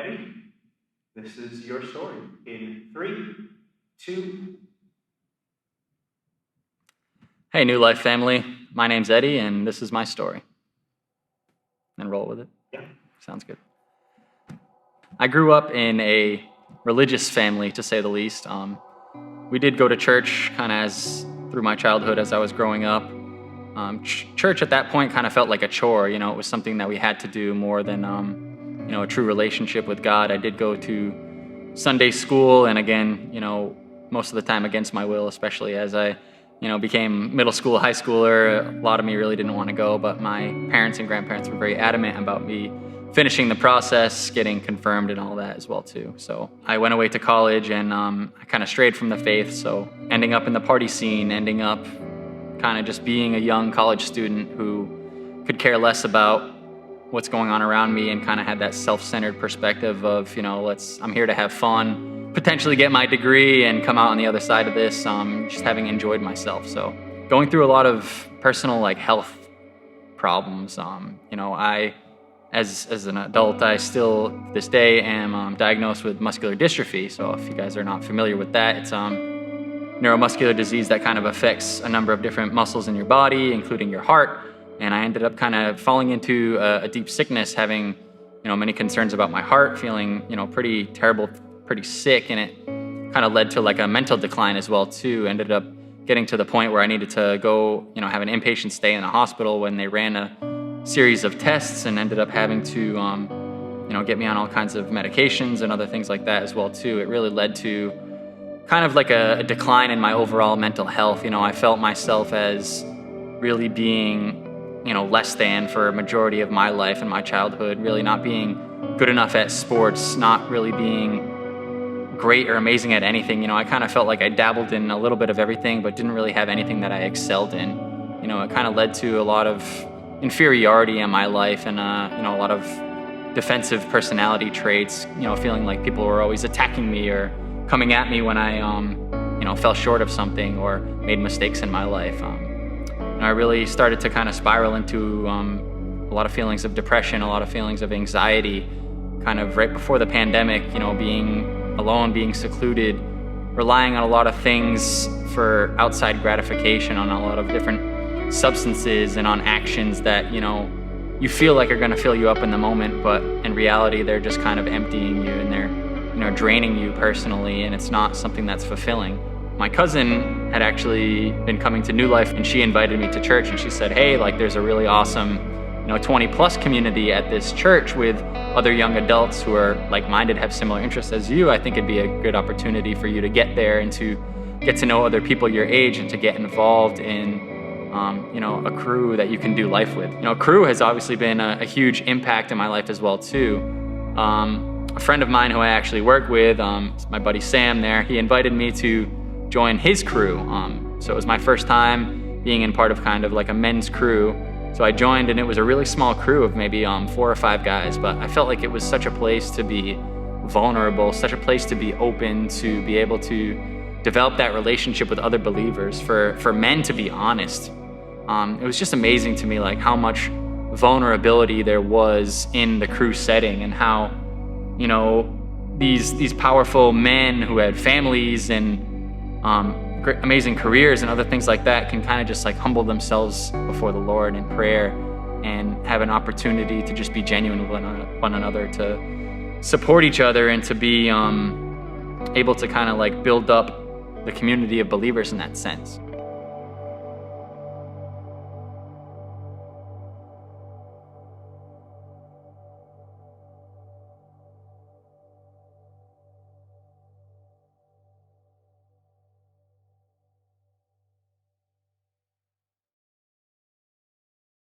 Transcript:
Ready? This is your story in 3, 2. Hey, New Life family. My name's Eddie, and this is my story. And roll with it? Yeah. Sounds good. I grew up in a religious family, to say the least. We did go to church kind of through my childhood as I was growing up. Church at that point kind of felt like a chore. It was something that we had to do more than, a true relationship with God. I did go to Sunday school, and again, most of the time against my will, especially as I became middle school, high schooler. A lot of me really didn't want to go, but my parents and grandparents were very adamant about me finishing the process, getting confirmed and all that as well too. So I went away to college, and I kind of strayed from the faith. So ending up in the party scene, ending up kind of just being a young college student who could care less about what's going on around me, and kind of had that self-centered perspective of, I'm here to have fun, potentially get my degree and come out on the other side of this, just having enjoyed myself. So going through a lot of personal health problems. I, as an adult, I still this day am diagnosed with muscular dystrophy. So if you guys are not familiar with that, it's neuromuscular disease that kind of affects a number of different muscles in your body, including your heart. And I ended up kind of falling into a deep sickness, having many concerns about my heart, feeling pretty terrible, pretty sick, and it kind of led to a mental decline as well too. Ended up getting to the point where I needed to go have an inpatient stay in the hospital when they ran a series of tests, and ended up having to get me on all kinds of medications and other things like that as well too. It really led to kind of a decline in my overall mental health. I felt myself as really being less than for a majority of my life and my childhood, really not being good enough at sports, not really being great or amazing at anything. I kind of felt like I dabbled in a little bit of everything, but didn't really have anything that I excelled in. It kind of led to a lot of inferiority in my life, and a lot of defensive personality traits, feeling like people were always attacking me or coming at me when I fell short of something or made mistakes in my life. I really started to kind of spiral into a lot of feelings of depression, a lot of feelings of anxiety, kind of right before the pandemic, being alone, being secluded, relying on a lot of things for outside gratification, on a lot of different substances and on actions that, you feel like are going to fill you up in the moment, but in reality, they're just kind of emptying you, and they're draining you personally, and it's not something that's fulfilling. My cousin had actually been coming to New Life, and she invited me to church, and she said, hey, there's a really awesome 20 plus community at this church with other young adults who are like-minded, have similar interests as you. I think it'd be a good opportunity for you to get there and to get to know other people your age, and to get involved in a crew that you can do life with. Crew has obviously been a huge impact in my life as well too. A friend of mine who I actually work with, my buddy Sam there, he invited me to join his crew. So it was my first time being in part of kind of a men's crew. So I joined, and it was a really small crew of maybe 4 or 5 guys, but I felt like it was such a place to be vulnerable, such a place to be open, to be able to develop that relationship with other believers, for men to be honest. It was just amazing to me how much vulnerability there was in the crew setting, and how these powerful men who had families and great, amazing careers and other things like that can kind of just humble themselves before the Lord in prayer, and have an opportunity to just be genuine with one another, to support each other, and to be able to kind of build up the community of believers in that sense.